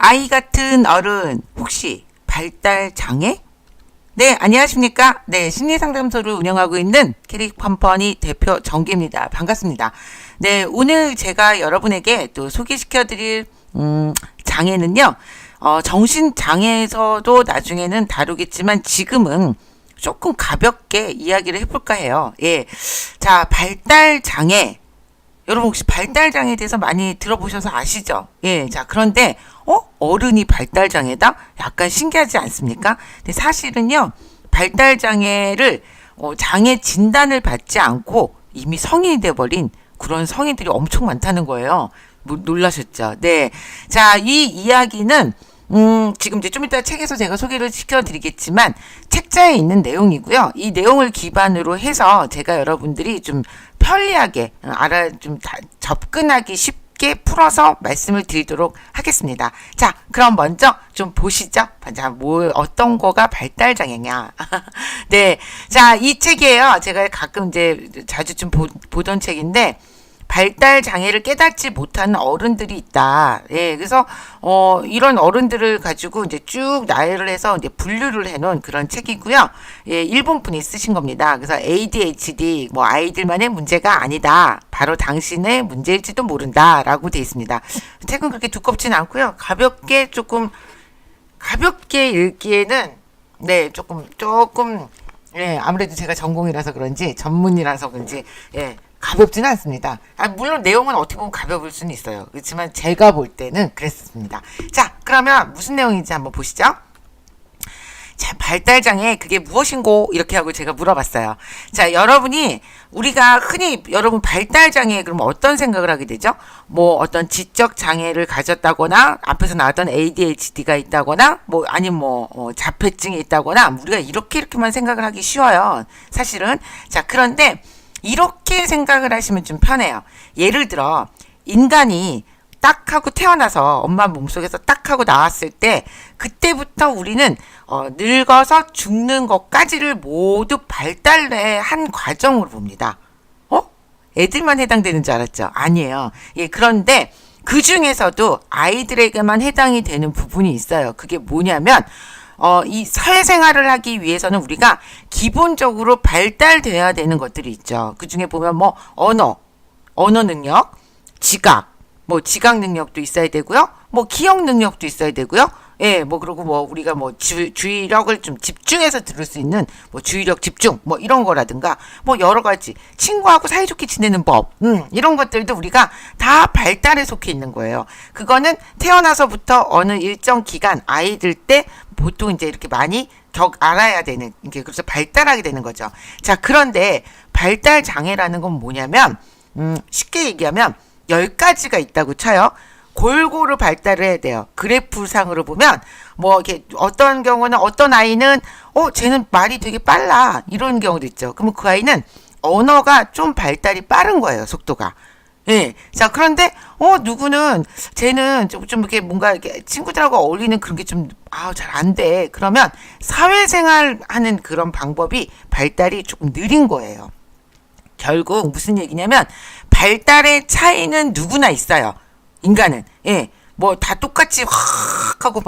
아이 같은 어른 혹시 발달 장애? 네, 안녕하십니까? 네, 심리상담소를 운영하고 있는 캐릭컴퍼니 대표 정기입니다. 반갑습니다. 네, 오늘 제가 여러분에게 또 소개시켜드릴 장애는요. 정신장애에서도 나중에는 다루겠지만 지금은 조금 가볍게 이야기를 해볼까 해요. 예, 자, 발달장애. 여러분 혹시 발달장애에 대해서 많이 들어보셔서 아시죠? 예, 자, 그런데 어른이 발달장애다? 약간 신기하지 않습니까? 근데 사실은요, 발달장애를 장애 진단을 받지 않고 이미 성인이 돼버린 그런 성인들이 엄청 많다는 거예요. 놀라셨죠? 네. 자, 이 이야기는 지금 이제 좀 이따 책에서 제가 소개를 시켜드리겠지만 책자에 있는 내용이고요. 이 내용을 기반으로 해서 제가 여러분들이 좀 편리하게 접근하기 쉽게 풀어서 말씀을 드리도록 하겠습니다. 자, 그럼 먼저 좀 보시죠. 자, 어떤 거가 발달장애냐. 네. 자, 이 책이에요. 제가 가끔 이제 자주 좀 보던 책인데, 발달 장애를 깨닫지 못하는 어른들이 있다. 예, 그래서 이런 어른들을 가지고 이제 쭉 나열을 해서 이제 분류를 해놓은 그런 책이고요. 예, 일본 분이 쓰신 겁니다. 그래서 ADHD 뭐 아이들만의 문제가 아니다. 바로 당신의 문제일지도 모른다라고 되어 있습니다. 책은 그렇게 두껍진 않고요. 가볍게 읽기에는 네 조금 예 아무래도 제가 전공이라서 그런지 전문이라서 그런지 예. 가볍지는 않습니다. 물론 내용은 어떻게 보면 가벼울 수는 있어요. 그렇지만 제가 볼 때는 그랬습니다. 자, 그러면 무슨 내용인지 한번 보시죠. 자, 발달장애 그게 무엇인고? 이렇게 하고 제가 물어봤어요. 자, 우리가 흔히 여러분 발달장애 그러면 어떤 생각을 하게 되죠? 뭐 어떤 지적 장애를 가졌다거나 앞에서 나왔던 ADHD가 있다거나 아니면 자폐증이 있다거나 우리가 이렇게만 생각을 하기 쉬워요. 사실은. 자, 그런데 이렇게 생각을 하시면 좀 편해요. 예를 들어 인간이 딱 하고 태어나서 엄마 몸속에서 딱 하고 나왔을 때 그때부터 우리는 늙어서 죽는 것까지를 모두 발달의 한 과정으로 봅니다. 애들만 해당되는 줄 알았죠? 아니에요. 예, 그런데 그 중에서도 아이들에게만 해당이 되는 부분이 있어요. 그게 뭐냐면 이 사회생활을 하기 위해서는 우리가 기본적으로 발달돼야 되는 것들이 있죠. 그 중에 보면 언어 능력, 지각 능력도 있어야 되고요. 기억 능력도 있어야 되고요. 예, 그리고 우리가 주의력을 좀 집중해서 들을 수 있는 주의력 집중 이런 거라든가 여러 가지 친구하고 사이좋게 지내는 법 이런 것들도 우리가 다 발달에 속해 있는 거예요. 그거는 태어나서부터 어느 일정 기간 아이들 때 보통 이제 이렇게 많이 알아야 되는 게 그래서 발달하게 되는 거죠. 자, 그런데 발달 장애라는 건 뭐냐면 쉽게 얘기하면 10가지가 있다고 쳐요. 골고루 발달을 해야 돼요. 그래프상으로 보면 이렇게 어떤 경우는 어떤 아이는 쟤는 말이 되게 빨라 이런 경우도 있죠. 그러면 그 아이는 언어가 좀 발달이 빠른 거예요. 속도가. 예. 자, 그런데 누구는 쟤는 좀 이렇게 뭔가 이렇게 친구들하고 어울리는 그런 게 좀 잘 안 돼. 그러면 사회생활 하는 그런 방법이 발달이 조금 느린 거예요. 결국 무슨 얘기냐면 발달의 차이는 누구나 있어요. 인간은. 예. 다 똑같이 확 하고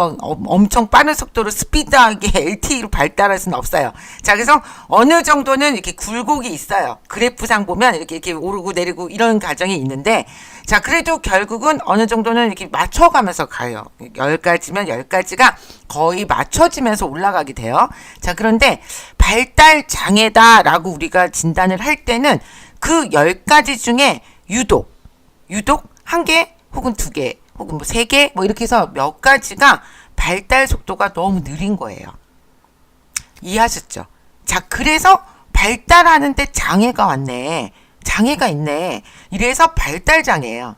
엄청 빠른 속도로 스피드하게 LTE로 발달할 수는 없어요. 자, 그래서 어느 정도는 이렇게 굴곡이 있어요. 그래프상 보면 이렇게 오르고 내리고 이런 과정이 있는데, 자, 그래도 결국은 어느 정도는 이렇게 맞춰가면서 가요. 10가지면 10가지가 거의 맞춰지면서 올라가게 돼요. 자, 그런데 발달 장애다라고 우리가 진단을 할 때는 그 10가지 중에 유독 1개 혹은 2개 혹은 3개 이렇게 해서 몇 가지가 발달 속도가 너무 느린 거예요. 이해하셨죠? 자, 그래서 발달하는데 장애가 왔네. 장애가 있네. 이래서 발달 장애예요.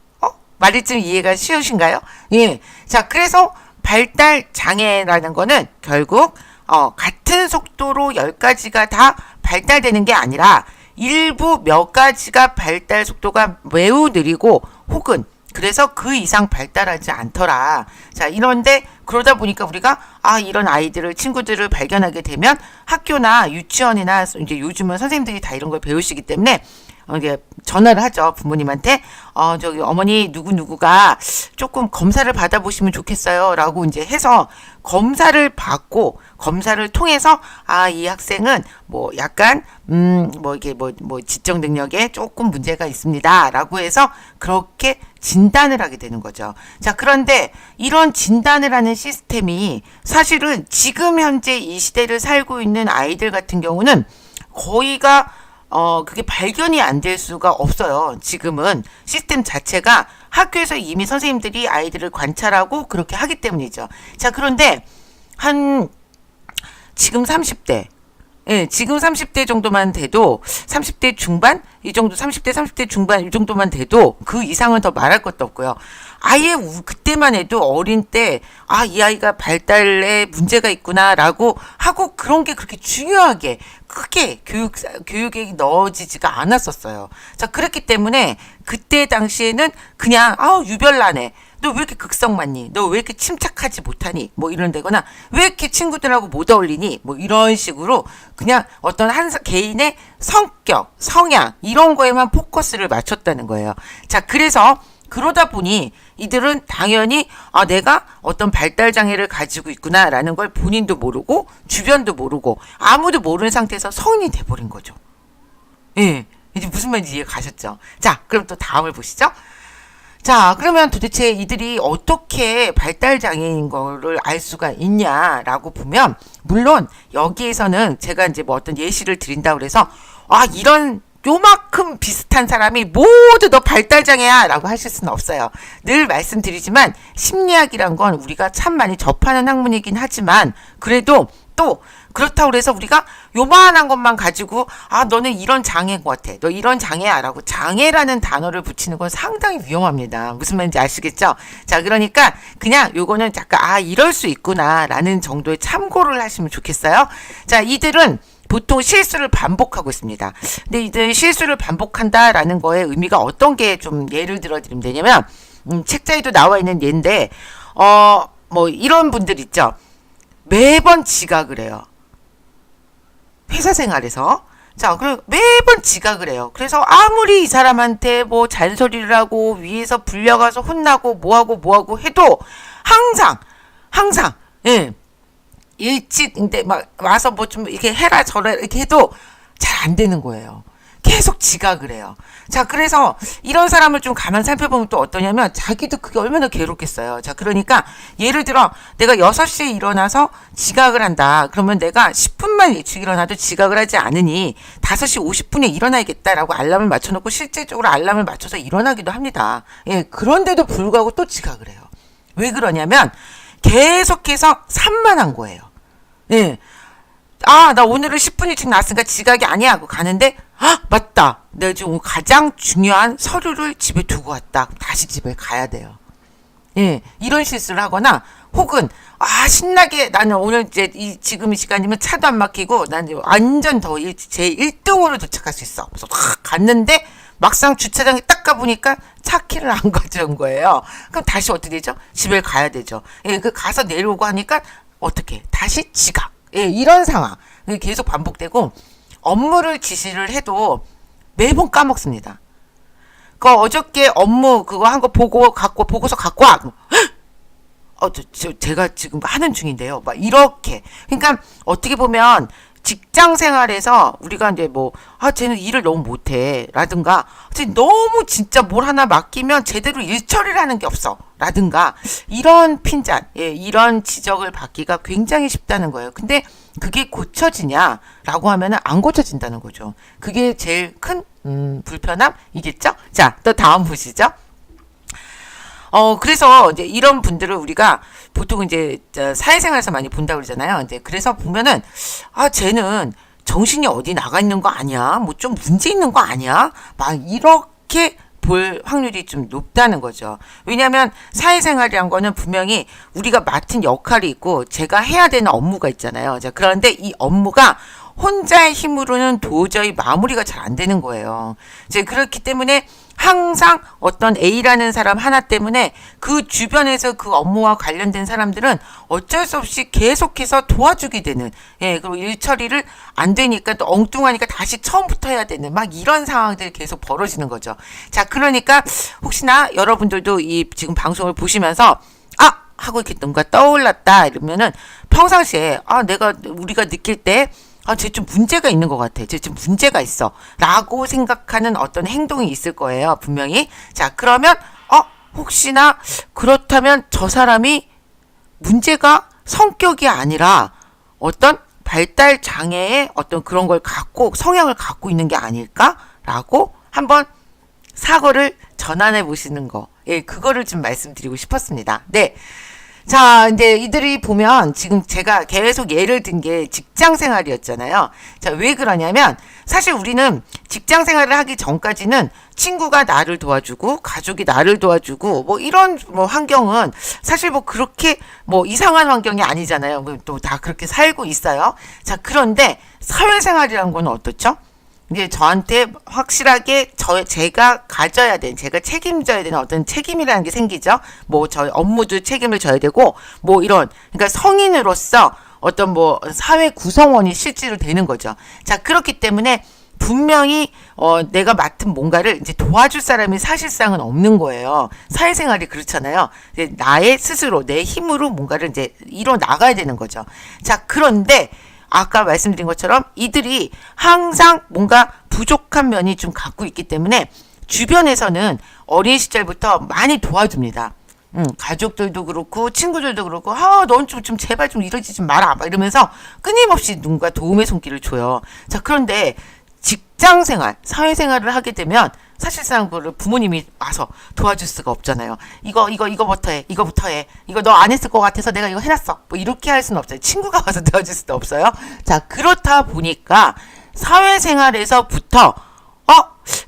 말이 좀 이해가 쉬우신가요? 예. 자, 그래서 발달 장애라는 거는 결국 같은 속도로 10가지가 다 발달되는 게 아니라 일부 몇 가지가 발달 속도가 매우 느리고 혹은 그래서 그 이상 발달하지 않더라. 자, 그러다 보니까 우리가 이런 친구들을 발견하게 되면 학교나 유치원이나 이제 요즘은 선생님들이 다 이런 걸 배우시기 때문에 이게 전화를 하죠. 부모님한테. 저기 어머니 누구누구가 조금 검사를 받아보시면 좋겠어요. 라고 이제 해서 검사를 받고 검사를 통해서 이 학생은 뭐 약간 이게 지적 능력에 조금 문제가 있습니다. 라고 해서 그렇게 진단을 하게 되는 거죠. 자, 그런데 이런 진단을 하는 시스템이 사실은 지금 현재 이 시대를 살고 있는 아이들 같은 경우는 거의가 그게 발견이 안 될 수가 없어요. 지금은 시스템 자체가 학교에서 이미 선생님들이 아이들을 관찰하고 그렇게 하기 때문이죠. 자, 그런데 지금 30대, 예, 지금 30대 정도만 돼도 30대 중반 이 정도 30대 중반 이 정도만 돼도 그 이상은 더 말할 것도 없고요. 아예 그때만 해도 어린 때 이 아이가 발달에 문제가 있구나라고 하고 그런 게 그렇게 중요하게 크게 교육에 넣어지지가 않았었어요. 자, 그랬기 때문에 그때 당시에는 그냥 유별나네. 너 왜 이렇게 극성 많니? 너 왜 이렇게 침착하지 못하니? 뭐 이런 데거나 왜 이렇게 친구들하고 못 어울리니? 뭐 이런 식으로 그냥 어떤 한 개인의 성격, 성향 이런 거에만 포커스를 맞췄다는 거예요. 자, 그래서 그러다 보니 이들은 당연히 내가 어떤 발달 장애를 가지고 있구나라는 걸 본인도 모르고 주변도 모르고 아무도 모르는 상태에서 성인이 돼버린 거죠. 예, 이제 무슨 말인지 이해 가셨죠? 자, 그럼 또 다음을 보시죠. 자, 그러면 도대체 이들이 어떻게 발달 장애인 거를 알 수가 있냐라고 보면, 물론 여기에서는 제가 이제 뭐 어떤 예시를 드린다 그래서 이런 요만큼 비슷한 사람이 모두 너 발달 장애야 라고 하실 수는 없어요. 늘 말씀드리지만 심리학이란 건 우리가 참 많이 접하는 학문이긴 하지만 그래도 또 그렇다고 해서 우리가 요만한 것만 가지고 너는 이런 장애인 것 같아. 너 이런 장애야 라고 장애라는 단어를 붙이는 건 상당히 위험합니다. 무슨 말인지 아시겠죠? 자, 그러니까 그냥 요거는 약간 이럴 수 있구나 라는 정도의 참고를 하시면 좋겠어요. 자, 이들은 보통 실수를 반복하고 있습니다. 근데 이들 실수를 반복한다라는 거의 의미가 어떤 게 좀 예를 들어 드리면 되냐면 책자에도 나와 있는 예인데 뭐 이런 분들 있죠. 매번 지각을 해요. 회사 생활에서. 자, 그리고 매번 지각을 해요. 그래서 아무리 이 사람한테 뭐 잔소리를 하고 위에서 불려가서 혼나고 뭐하고 해도 항상 예. 일찍 근데 막 와서 뭐 좀 이렇게 해라 저라 이렇게 해도 잘 안 되는 거예요. 계속 지각을 해요. 자, 그래서 이런 사람을 좀 가만 살펴보면 또 어떠냐면 자기도 그게 얼마나 괴롭겠어요. 자, 그러니까 예를 들어 내가 6시에 일어나서 지각을 한다. 그러면 내가 10분만 일찍 일어나도 지각을 하지 않으니 5시 50분에 일어나야겠다라고 알람을 맞춰놓고 실제적으로 알람을 맞춰서 일어나기도 합니다. 예, 그런데도 불구하고 또 지각을 해요. 왜 그러냐면 계속해서 산만한 거예요. 예. 나 오늘은 10분 일찍 나왔으니까 지각이 아니야 하고 가는데 맞다. 내가 지금 가장 중요한 서류를 집에 두고 왔다. 다시 집에 가야 돼요. 예. 이런 실수를 하거나 혹은 신나게 나는 오늘 이제 지금 이 시간이면 차도 안 막히고 난 완전 제 1등으로 도착할 수 있어. 그래서 확 갔는데 막상 주차장에 딱 가보니까 차 키를 안 가져온 거예요. 그럼 다시 어떻게 되죠? 집에 가야 되죠. 예, 가서 내려오고 하니까 어떻게? 다시 지각. 예, 이런 상황. 계속 반복되고 업무를 지시를 해도 매번 까먹습니다. 어저께 업무 그거 한 거 보고서 갖고 와. 제가 지금 하는 중인데요. 막 이렇게. 그러니까 어떻게 보면 직장 생활에서 우리가 이제 쟤는 일을 너무 못해. 라든가, 너무 진짜 뭘 하나 맡기면 제대로 일 처리를 하는 게 없어. 라든가, 이런 핀잔, 이런 지적을 받기가 굉장히 쉽다는 거예요. 근데 그게 고쳐지냐라고 하면은 안 고쳐진다는 거죠. 그게 제일 큰, 불편함이겠죠? 자, 또 다음 보시죠. 그래서 이제 이런 분들을 우리가 보통 이제 사회생활에서 많이 본다고 그러잖아요. 이제 그래서 보면은 쟤는 정신이 어디 나가 있는 거 아니야? 뭐 좀 문제 있는 거 아니야? 막 이렇게 볼 확률이 좀 높다는 거죠. 왜냐하면 사회생활이란 거는 분명히 우리가 맡은 역할이 있고 제가 해야 되는 업무가 있잖아요. 자, 그런데 이 업무가 혼자의 힘으로는 도저히 마무리가 잘 안 되는 거예요. 이제 그렇기 때문에 항상 어떤 A라는 사람 하나 때문에 그 주변에서 그 업무와 관련된 사람들은 어쩔 수 없이 계속해서 도와주게 되는, 그리고 일 처리를 안 되니까 또 엉뚱하니까 다시 처음부터 해야 되는 막 이런 상황들이 계속 벌어지는 거죠. 자, 그러니까 혹시나 여러분들도 이 지금 방송을 보시면서 하고 이렇게 뭔가 떠올랐다 이러면은 평상시에 우리가 느낄 때 쟤 좀 문제가 있는 것 같아. 쟤 좀 문제가 있어. 라고 생각하는 어떤 행동이 있을 거예요. 분명히. 자, 그러면, 혹시나 그렇다면 저 사람이 문제가 성격이 아니라 어떤 발달 장애의 어떤 그런 걸 갖고, 성향을 갖고 있는 게 아닐까? 라고 한번 사고를 전환해 보시는 거. 그거를 좀 말씀드리고 싶었습니다. 네. 자, 이제 이들이 보면 지금 제가 계속 예를 든 게 직장 생활이었잖아요. 자, 왜 그러냐면 사실 우리는 직장 생활을 하기 전까지는 친구가 나를 도와주고 가족이 나를 도와주고 뭐 이런 환경은 사실 그렇게 이상한 환경이 아니잖아요. 또 다 그렇게 살고 있어요. 자, 그런데 사회생활이라는 건 어떻죠? 이제 저한테 확실하게 제가 가져야 되는, 제가 책임져야 되는 어떤 책임이라는 게 생기죠. 저희 업무도 책임을 져야 되고, 그러니까 성인으로서 어떤 사회 구성원이 실제로 되는 거죠. 자, 그렇기 때문에 분명히, 내가 맡은 뭔가를 이제 도와줄 사람이 사실상은 없는 거예요. 사회생활이 그렇잖아요. 이제 나의 스스로, 내 힘으로 뭔가를 이제 이뤄 나가야 되는 거죠. 자, 그런데, 아까 말씀드린 것처럼 이들이 항상 뭔가 부족한 면이 좀 갖고 있기 때문에 주변에서는 어린 시절부터 많이 도와줍니다. 가족들도 그렇고 친구들도 그렇고 넌 좀 제발 좀 이러지 좀 마라 막 이러면서 끊임없이 누군가 도움의 손길을 줘요. 자, 그런데 직장생활, 사회생활을 하게 되면 사실상 그걸 부모님이 와서 도와줄 수가 없잖아요. 이거부터 해. 이거 너 안 했을 것 같아서 내가 이거 해놨어. 이렇게 할 수는 없어요. 친구가 와서 도와줄 수도 없어요. 자, 그렇다 보니까 사회생활에서부터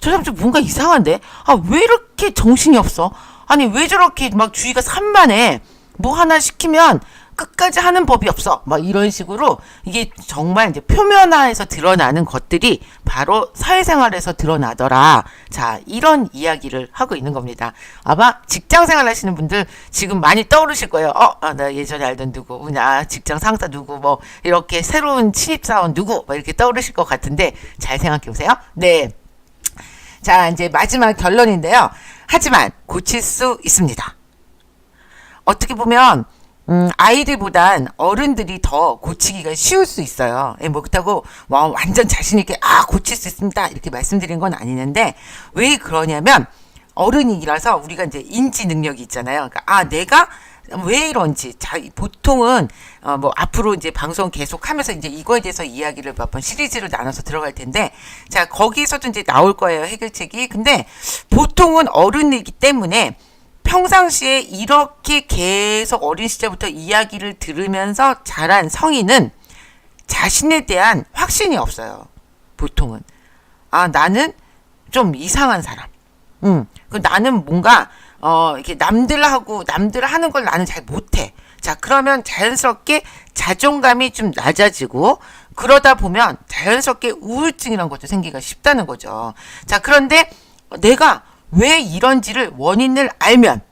저 사람 좀 뭔가 이상한데? 왜 이렇게 정신이 없어? 아니, 왜 저렇게 막 주의가 산만해? 뭐 하나 시키면 끝까지 하는 법이 없어. 이런 식으로 이게 정말 이제 표면화에서 드러나는 것들이 바로 사회생활에서 드러나더라. 자, 이런 이야기를 하고 있는 겁니다. 아마 직장생활 하시는 분들 지금 많이 떠오르실 거예요. 나 예전에 알던 누구, 나 직장 상사 누구, 이렇게 새로운 신입사원 누구, 이렇게 떠오르실 것 같은데 잘 생각해 보세요. 네. 자, 이제 마지막 결론인데요. 하지만 고칠 수 있습니다. 어떻게 보면 아이들보단 어른들이 더 고치기가 쉬울 수 있어요. 그렇다고 완전 자신있게 고칠 수 있습니다 이렇게 말씀드린 건 아니는데, 왜 그러냐면 어른이라서 우리가 이제 인지 능력이 있잖아요. 그러니까 내가 왜 이런지. 자, 보통은 앞으로 이제 방송 계속하면서 이제 이거에 대해서 이야기를 몇 번 시리즈로 나눠서 들어갈 텐데, 자, 거기서도 이제 나올 거예요, 해결책이. 근데 보통은 어른이기 때문에 평상시에 이렇게 계속 어린 시절부터 이야기를 들으면서 자란 성인은 자신에 대한 확신이 없어요. 보통은. 나는 좀 이상한 사람. 나는 뭔가, 이렇게 남들 하는 걸 나는 잘 못해. 자, 그러면 자연스럽게 자존감이 좀 낮아지고, 그러다 보면 자연스럽게 우울증이라는 것도 생기기가 쉽다는 거죠. 자, 그런데 내가 왜 이런지를 원인을 알면,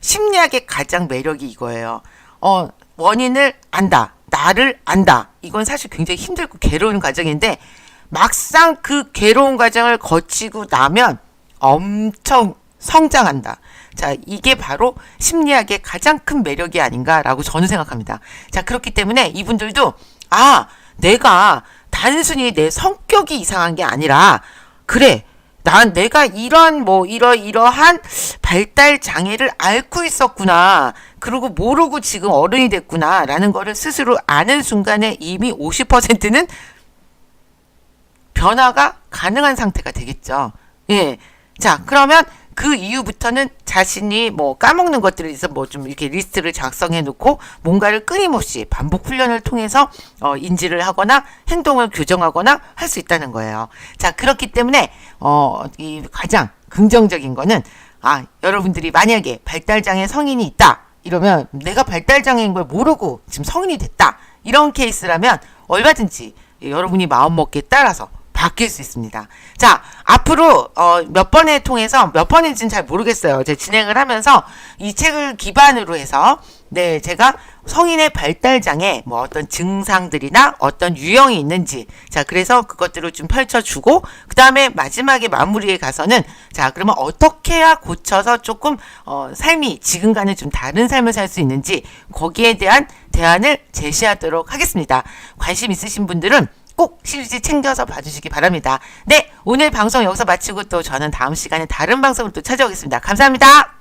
심리학의 가장 매력이 이거예요. 원인을 안다. 나를 안다. 이건 사실 굉장히 힘들고 괴로운 과정인데, 막상 그 괴로운 과정을 거치고 나면 엄청 성장한다. 자, 이게 바로 심리학의 가장 큰 매력이 아닌가라고 저는 생각합니다. 자, 그렇기 때문에 이분들도 내가 단순히 내 성격이 이상한 게 아니라, 그래, 내가 이러한 발달 장애를 앓고 있었구나. 그리고 모르고 지금 어른이 됐구나. 라는 거를 스스로 아는 순간에 이미 50%는 변화가 가능한 상태가 되겠죠. 예. 자, 그러면 그 이후부터는 자신이 까먹는 것들에 있어서 좀 이렇게 리스트를 작성해 놓고 뭔가를 끊임없이 반복 훈련을 통해서 인지를 하거나 행동을 교정하거나 할 수 있다는 거예요. 자, 그렇기 때문에 이 가장 긍정적인 거는 여러분들이 만약에 발달장애 성인이 있다 이러면, 내가 발달장애인 걸 모르고 지금 성인이 됐다 이런 케이스라면 얼마든지 여러분이 마음먹기에 따라서 바뀔 수 있습니다. 자, 앞으로 몇 번에 통해서 몇 번인지는 잘 모르겠어요. 제가 진행을 하면서 이 책을 기반으로 해서 네, 제가 성인의 발달장애 뭐 어떤 증상들이나 어떤 유형이 있는지 자, 그래서 그것들을 좀 펼쳐주고 그 다음에 마지막에 마무리에 가서는 자, 그러면 어떻게 해야 고쳐서 조금 삶이 지금과는 좀 다른 삶을 살 수 있는지 거기에 대한 대안을 제시하도록 하겠습니다. 관심 있으신 분들은 꼭 실지 챙겨서 봐주시기 바랍니다. 네, 오늘 방송 여기서 마치고 또 저는 다음 시간에 다른 방송을 또 찾아오겠습니다. 감사합니다.